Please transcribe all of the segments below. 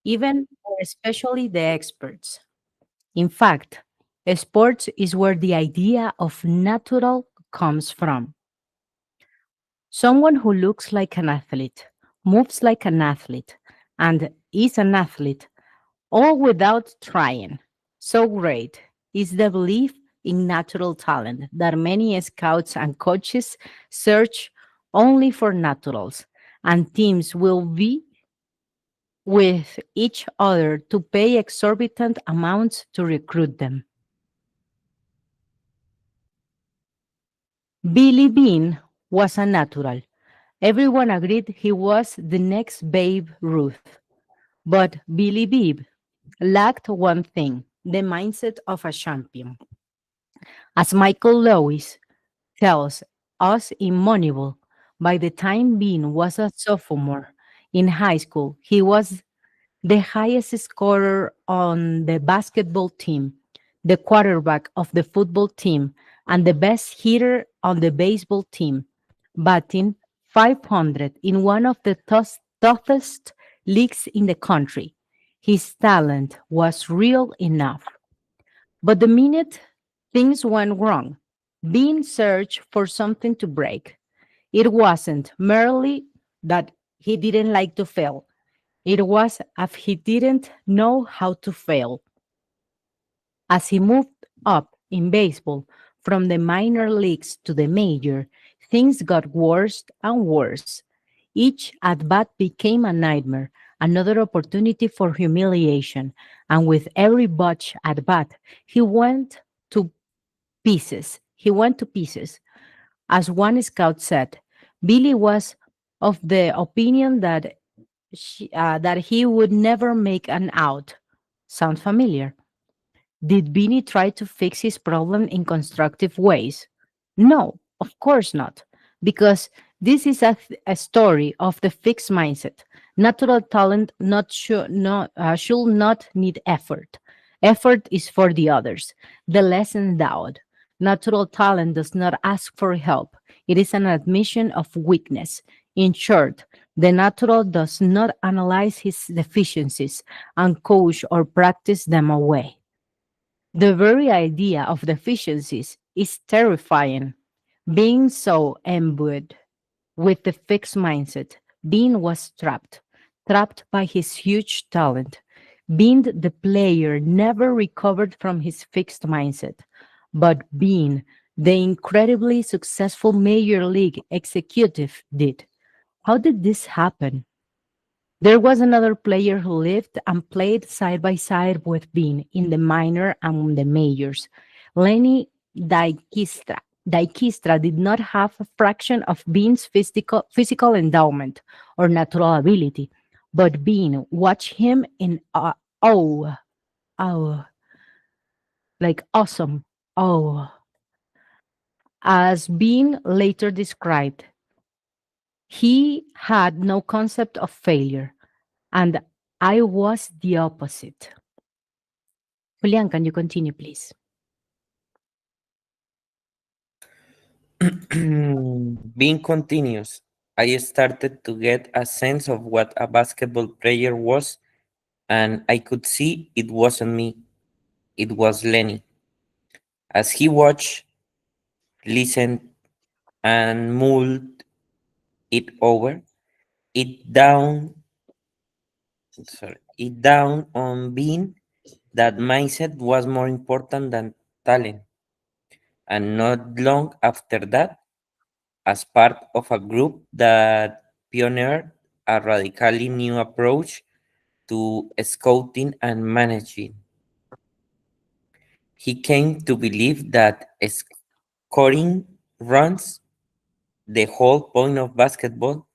even or especially the experts. In fact, sports is where the idea of natural comes from. Someone who looks like an athlete, moves like an athlete, and is an athlete, all without trying. So great is the belief in natural talent that many scouts and coaches search only for naturals, and teams will be with each other to pay exorbitant amounts to recruit them. Billy Bean was a natural. Everyone agreed he was the next Babe Ruth. But Billy Beebe lacked one thing, the mindset of a champion. As Michael Lewis tells us in Moneyball, by the time Bean was a sophomore in high school, he was the highest scorer on the basketball team, the quarterback of the football team, and the best hitter on the baseball team, batting 500 in one of the toughest leagues in the country. His talent was real enough. But the minute things went wrong, Bean searched for something to break. It wasn't merely that he didn't like to fail. It was as he didn't know how to fail. As he moved up in baseball from the minor leagues to the major, things got worse and worse. Each at bat became a nightmare, another opportunity for humiliation, and with every botch at bat, to he went to pieces. As one scout said, Billy was of the opinion that that he would never make an out. Sound familiar? Did Beanie try to fix his problem in constructive ways? No, of course not, because this is a story of the fixed mindset. Natural talent should not need effort. Effort is for the others, the less endowed. Natural talent does not ask for help. It is an admission of weakness. In short, the natural does not analyze his deficiencies and coach or practice them away. The very idea of deficiencies is terrifying. Being so imbued with the fixed mindset, Bean was trapped by his huge talent. Bean, the player, never recovered from his fixed mindset, but Bean, the incredibly successful Major League executive, did. How did this happen? There was another player who lived and played side by side with Bean in the minor and the majors. Lenny Dykistra. Dykistra did not have a fraction of Bean's physical endowment or natural ability, but Bean watched him in oh, oh, like awesome. Oh, as Bean later described, he had no concept of failure, and I was the opposite. Julian, can you continue, please? Being continuous, I started to get a sense of what a basketball player was, and I could see it wasn't me, it was Lenny. As he watched, listened, and mulled it over, it down it down on Bean that mindset was more important than talent. And not long after that, as part of a group that pioneered a radically new approach to scouting and managing, he came to believe that scoring runs, the whole point of basketball,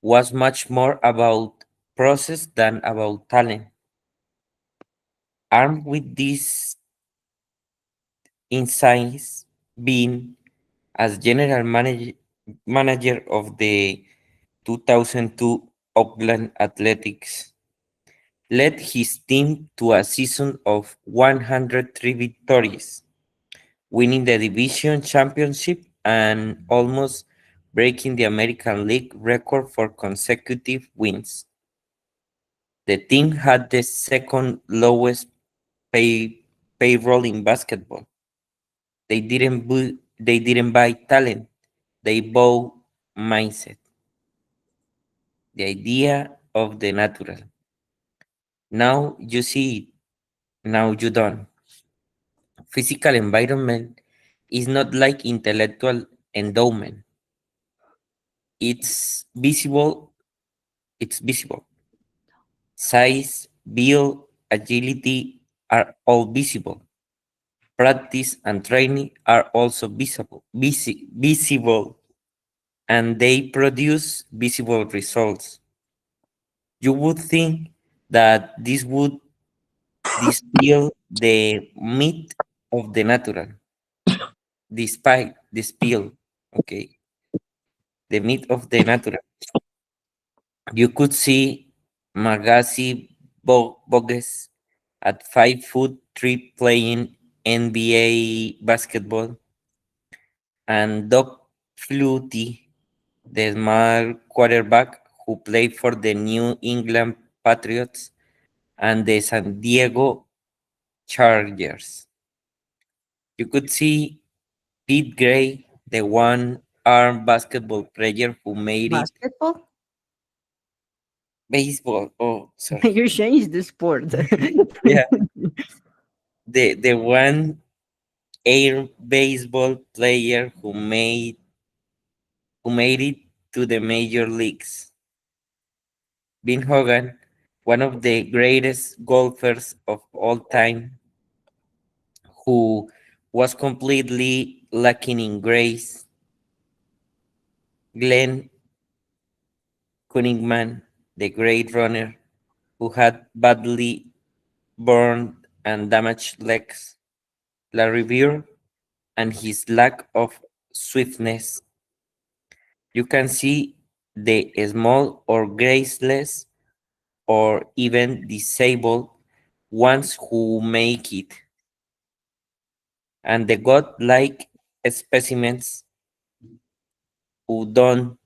was much more about process than about talent. Armed with these insights, being as manager of the 2002 Oakland Athletics, led his team to a season of 103 victories, winning the division championship and almost breaking the American League record for consecutive wins. The team had the second lowest payroll in basketball. They didn't buy talent. They bought mindset. The idea of the natural. Now you see it. Now you don't. Physical environment is not like intellectual endowment. It's visible. It's visible. Size, build, agility are all visible. Practice and training are also visible, and they produce visible results. You would think that this would dispel the myth of the natural, despite the spill, okay, the myth of the natural. You could see Magasi Bogues at 5'3" playing NBA basketball, and Doc Flutie, the small quarterback who played for the New England Patriots and the San Diego Chargers. You could see Pete Gray, the one-arm basketball player who made it Basketball? baseball. Oh, sorry. You changed the sport. Yeah, the one air baseball player who made it to the major leagues. Ben Hogan, one of the greatest golfers of all time, who was completely lacking in grace. Glenn Cunningham, the great runner, who had badly burned and damaged legs. Larry Bird and his lack of swiftness. You can see the small or graceless or even disabled ones who make it, and the godlike specimens who don't,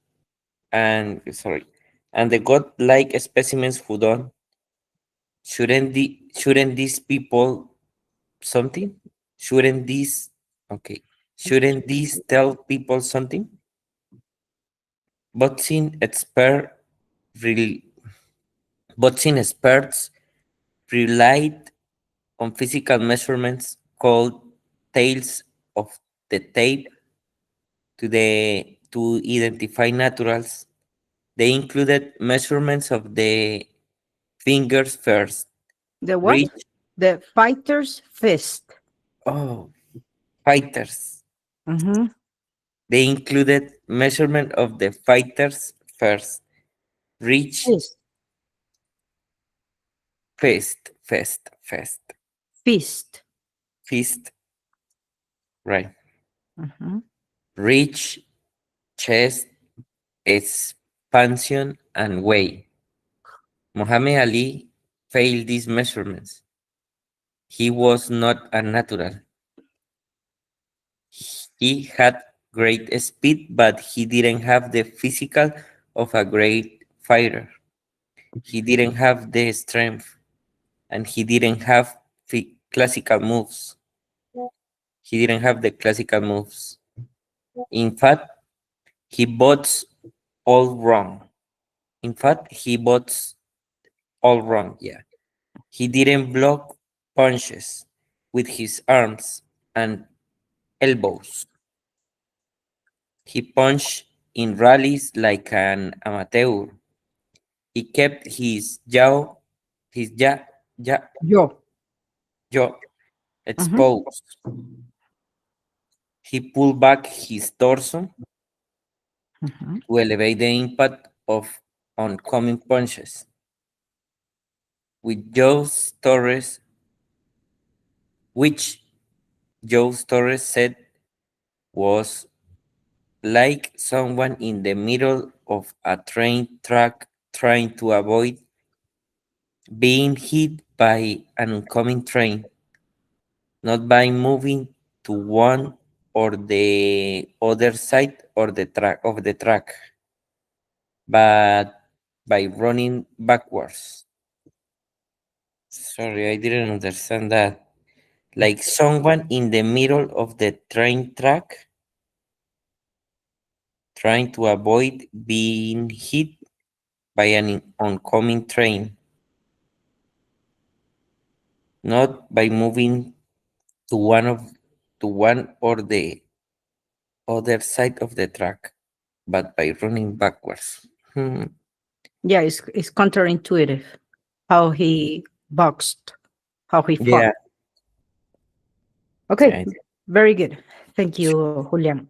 and sorry, and the godlike specimens who don't. Shouldn't these people something? Shouldn't these okay? Shouldn't these tell people something? Boxing expert re, boxing experts relied on physical measurements called tails of the tape to identify naturals. They included measurements of the fingers first, The what? reach. The fighter's fist. Oh, fighters. Mm-hmm. They included measurement of the fighters first, reach, Fist. fist, Fist. fist, right? Mm-hmm. Reach, chest, expansion, and weight. Muhammad Ali failed these measurements. He was not a natural. He had great speed, but he didn't have the physical of a great fighter. He didn't have the strength, and he didn't have classical moves. He didn't have the classical moves. In fact, he bots all wrong. In fact, he bots all wrong. Yeah. He didn't block punches with his arms and elbows. He punched in rallies like an amateur. He kept his Yo. jaw Mm-hmm. exposed. He pulled back his torso Mm-hmm. to elevate the impact of oncoming punches. With Joe Torres, which Joe Torres said was like someone in the middle of a train track trying to avoid being hit by an oncoming train, not by moving to one or the other side or the track, but by running backwards. Sorry, I didn't understand that. Like someone in the middle of the train track trying to avoid being hit by an oncoming train, not by moving to one or the other side of the track, but by running backwards. Hmm. Yeah, it's counterintuitive how he boxed, how he fought. Yeah, Okay, yeah. very good. Thank you, Julian.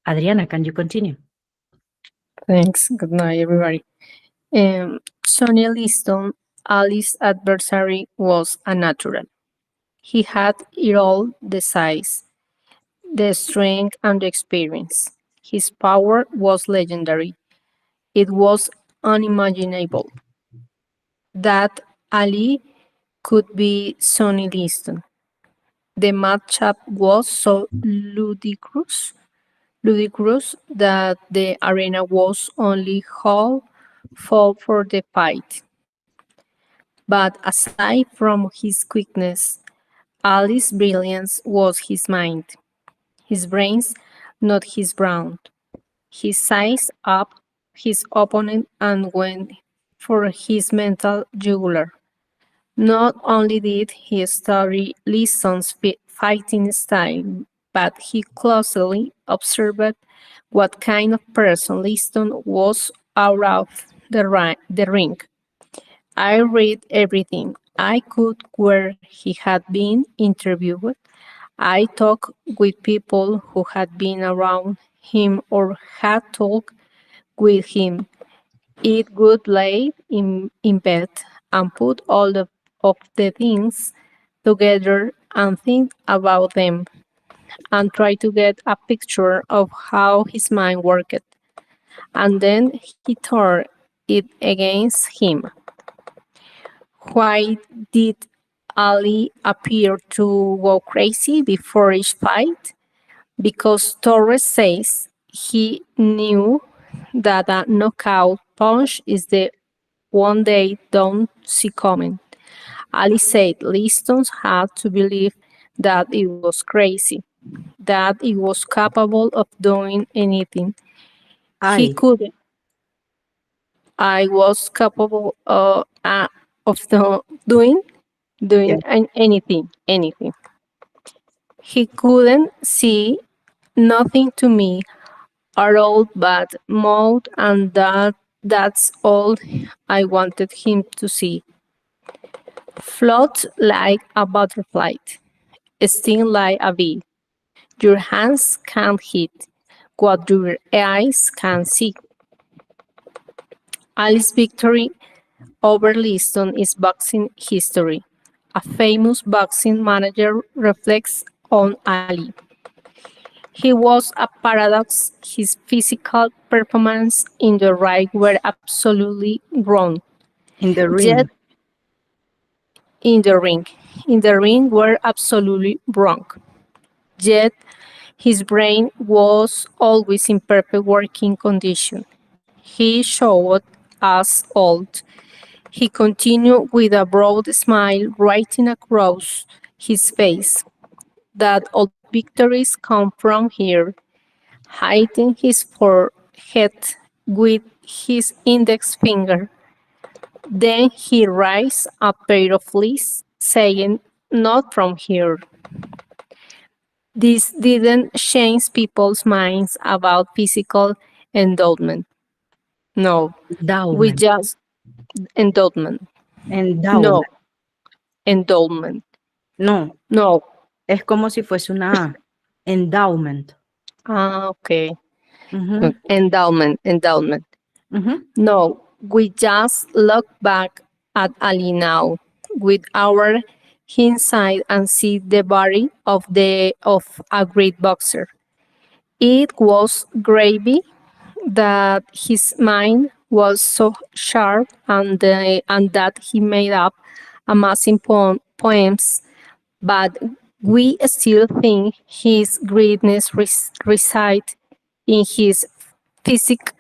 Adriana, can you continue? Thanks. Good night, everybody. Sonia Liston, Alice's adversary, was a natural. He had it all: the size, the strength, and the experience. His power was legendary. It was unimaginable that Ali could be Sonny Liston. The matchup was so ludicrous that the arena was only hall full for the fight. But aside from his quickness, Ali's brilliance was his mind, his brains, not his brawn. He sized up his opponent and went for his mental jugular. Not only did he study Liston's fighting style, but he closely observed what kind of person Liston was out of the ring. I read everything I could where he had been interviewed. I talked with people who had been around him or had talked with him, eat good late in bed, and put all of the things together and think about them and try to get a picture of how his mind worked. And then he turned it against him. Why did Ali appear to go crazy before each fight? Because Torres says he knew that a knockout punch is the one they don't see coming. Ali said Liston had to believe that it was crazy, that it was capable of doing anything. He I, couldn't. I was capable of doing yes, anything. He couldn't see nothing to me at all but mouth, and that's all I wanted him to see. Float like a butterfly, sting like a bee. Your hands can't hit what your eyes can see. Alice's victory over Liston is boxing history. A famous boxing manager reflects on Ali. He was a paradox. His physical performance in the ring were absolutely wrong. in the Yet ring. in the ring, in the ring were absolutely wrong. Yet his brain was always in perfect working condition. He showed us old. He continued with a broad smile writing across his face that all victories come from here, hiding his forehead with his index finger. Then he raised a pair of lips, saying, "Not from here." This didn't change people's minds about physical endowment. No, we Endowment. just endowment. Endowment. No, endowment. No, No. es como si fuese una A. Endowment. Okay. Ujú, Endowment. ujú. No, we just look back at Ali now with our hindsight and see the body of a great boxer. It was gravy that his mind was so sharp and that he made up amazing poems, but we still think his greatness resides in his physique,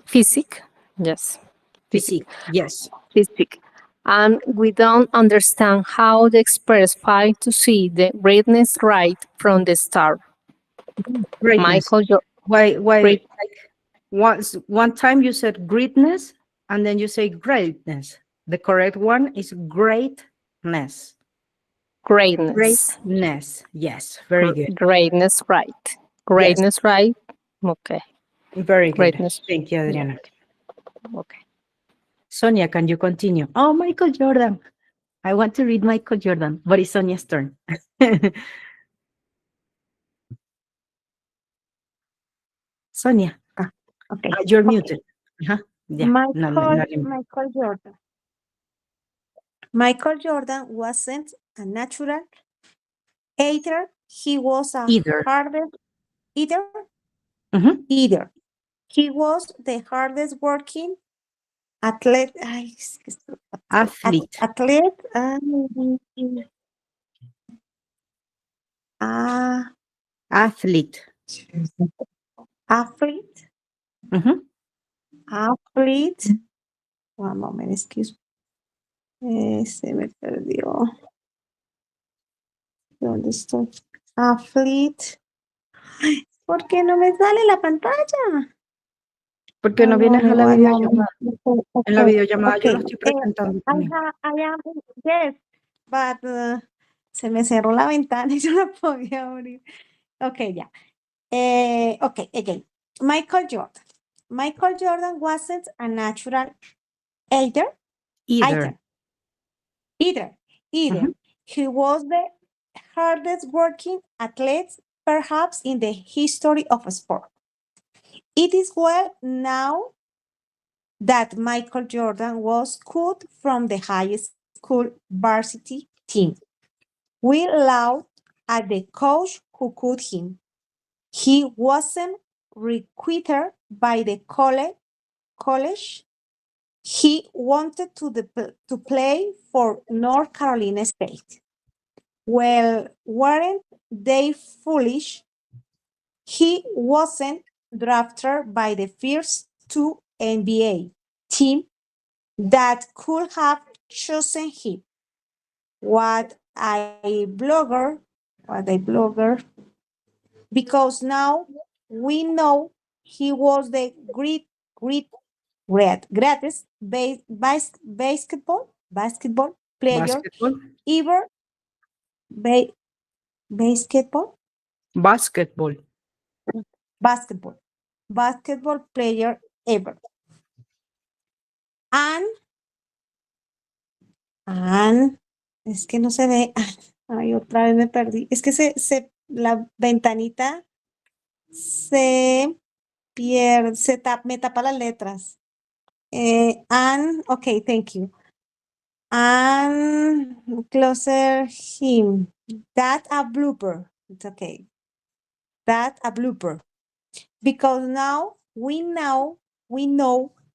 physique, yes, physique, Physique. Yes. physique, and we don't understand how the express failed to see the greatness right from the start. Greatness. Michael Jordan. Why, Great. like one time you said greatness and then you say greatness. The correct one is greatness. Greatness. Greatness. Yes, very good. Greatness right. Greatness right. Okay. Very good. Greatness. Thank you, Adriana. Okay. Sonia, can you continue? Oh, Michael Jordan. I want to read Michael Jordan, but it's Sonia's turn. Sonia, Okay. you're Okay. muted. Yeah, not anymore. Michael Jordan. Michael Jordan wasn't a natural. Either he was a Either. hardest either Mhm. either he was the hardest working athlete. Ay, es que esto- Athlete. athlete. Athlete. Athlete. Mhm. Athlete. One moment, excuse me. Se me perdió. ¿Dónde estoy? Athlete. Ay, ¿por qué no me sale la pantalla? Porque no vienes a la one videollamada. moment. En la videollamada yo lo Okay. estoy presentando también. I am, yes, but se me cerró la ventana y yo no podía abrir. Okay, ya. Okay, again. Michael Jordan. Michael Jordan wasn't a natural either. Either. Mhm. He was the hardest working athlete perhaps in the history of sport. It is well now that Michael Jordan was cut from the high school varsity team. We laughed at the coach who cut him. He wasn't recruited by the college. He wanted to play for North Carolina State. Well, weren't they foolish? He wasn't drafted by the first two NBA team that could have chosen him. What a blogger, because now we know he was the greatest basketball player Basketball. ever. Basketball? Basketball. Basketball player ever. And es que no se ve. Ay, otra vez me perdí. Es que la ventanita se pierde, me tapa las letras. Okay, thank you. And closer him. That a blooper. It's okay. That a blooper. Because now we know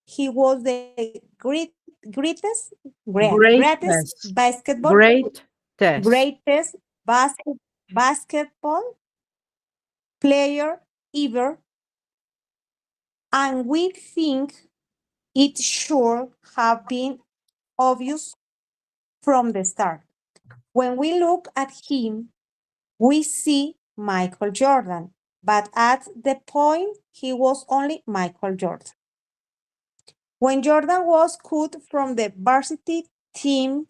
he was the greatest basketball basketball player ever, and we think it should have been obvious from the start. When we look at him, we see Michael Jordan, but at the point, he was only Michael Jordan. When Jordan was cut from the varsity team,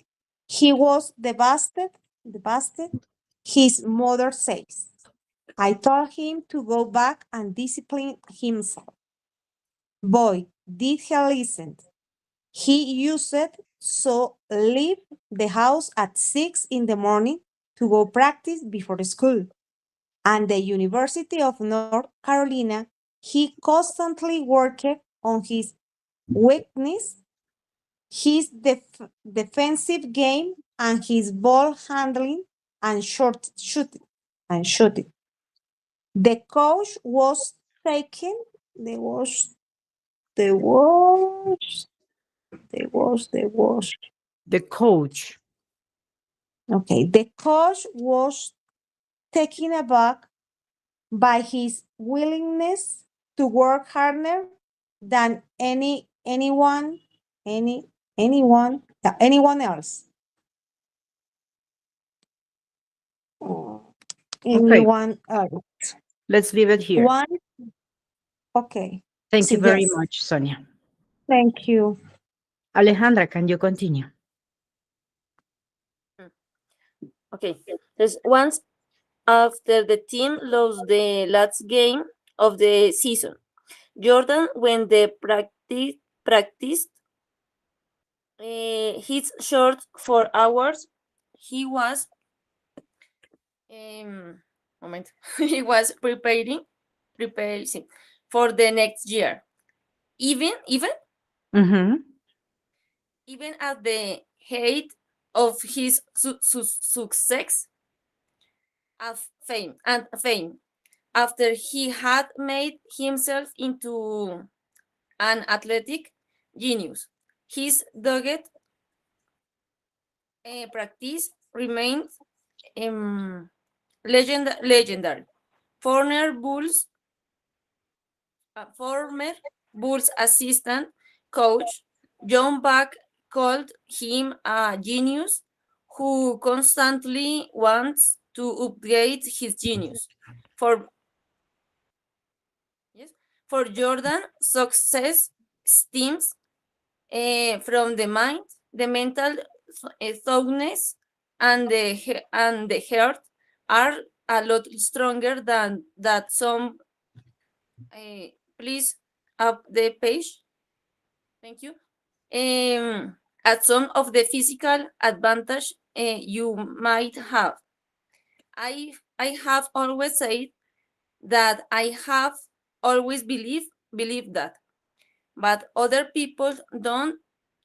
he was devastated. His mother says, I told him to go back and discipline himself. Boy, did he listen. He used so leave the house at 6 in the morning to go practice before school. And the University of North Carolina, he constantly worked on his weakness, his defensive game, and his ball handling and shooting. The coach was taken. The was. The coach. Okay, the coach was taken aback by his willingness to work harder than anyone Yeah, anyone else? Anyone else? Let's leave it here. One. Okay. Thank you So very yes. much, Sonia. Thank you. Alejandra, can you continue? Okay. There's once after the team lost the last game of the season, Jordan, when they practiced his short for hours, he was moment he was preparing for the next year. Even Mm-hmm. even at the height of his success and fame, after he had made himself into an athletic genius, his dogged practice remains legendary. Former Bulls, former Bulls assistant coach John Buck called him a genius who constantly wants to upgrade his genius. For yes, for Jordan, success stems from the mind, the mental thoughtness, and the heart are a lot stronger than that. Some please up the page. Thank you. At some of the physical advantage you might have. I have always said that I have always believed that, but other people don't.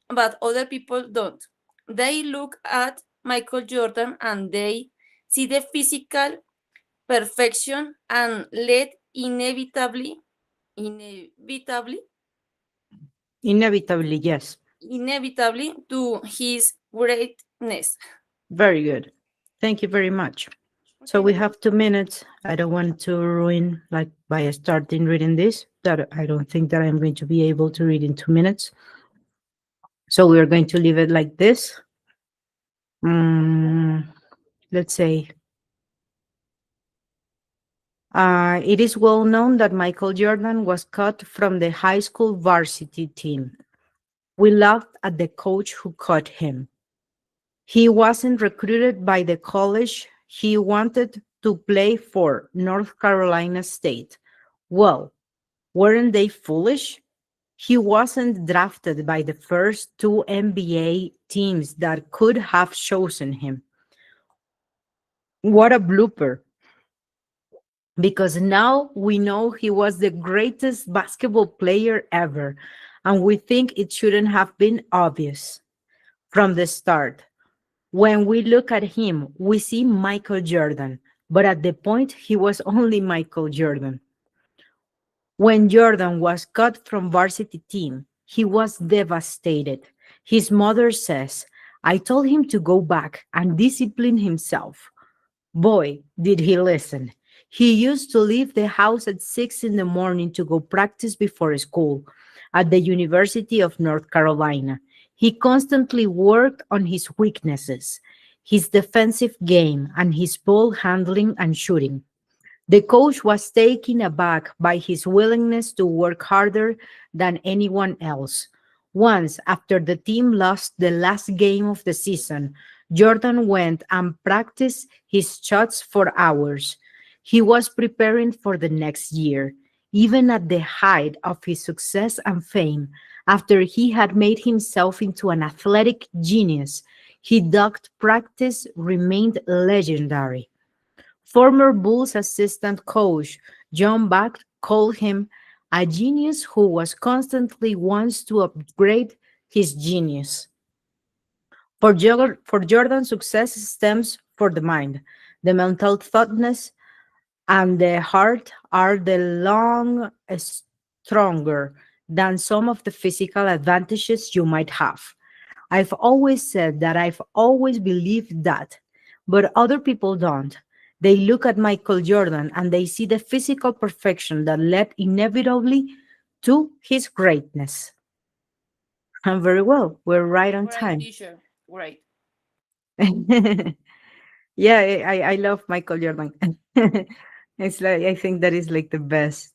But other people don't. They look at Michael Jordan and they see the physical perfection and lead inevitably Inevitably, yes. to his greatness. Very good. Thank you very much. So Okay. we have 2 minutes. I don't want to ruin, like, by starting reading this, that I don't think that I'm going to be able to read in 2 minutes. So we're going to leave it like this. Let's say, it is well known that Michael Jordan was cut from the high school varsity team. We laughed at the coach who cut him. He wasn't recruited by the college he wanted to play for, North Carolina State. Well, weren't they foolish? He wasn't drafted by the first 2 NBA teams that could have chosen him. What a blooper. Because now we know he was the greatest basketball player ever, and we think it shouldn't have been obvious from the start. When we look at him, we see Michael Jordan, but at the point, he was only Michael Jordan. When Jordan was cut from varsity team, he was devastated. His mother says, I told him to go back and discipline himself. Boy, did he listen. He used to leave the house at 6 in the morning to go practice before school at the University of North Carolina. He constantly worked on his weaknesses, his defensive game, and his ball handling and shooting. The coach was taken aback by his willingness to work harder than anyone else. Once, after the team lost the last game of the season, Jordan went and practiced his shots for hours. He was preparing for the next year, even at the height of his success and fame. After he had made himself into an athletic genius, his dogged practice remained legendary. Former Bulls assistant coach John Buck called him a genius who was constantly wants to upgrade his genius. For Jordan, success stems for the mind. The mental thoughtness and the heart are the long stronger than some of the physical advantages you might have. I've always said that I've always believed that, but other people don't. They look at Michael Jordan and they see the physical perfection that led inevitably to his greatness. I'm very well. We're right on Right, time. teacher. Right. Yeah, I love Michael Jordan. It's like I think that is like the best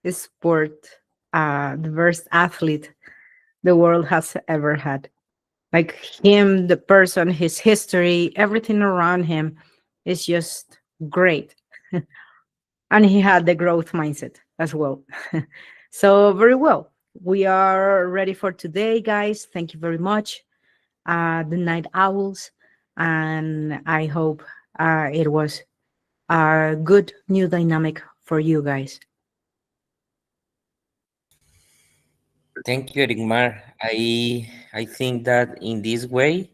sport, the best athlete the world has ever had. Like him, the person, his history, everything around him is just great. And he had the growth mindset as well. So very well. We are ready for today, guys. Thank you very much. The night owls, and I hope it was a good new dynamic for you guys. Thank you, Rigmar. I think that in this way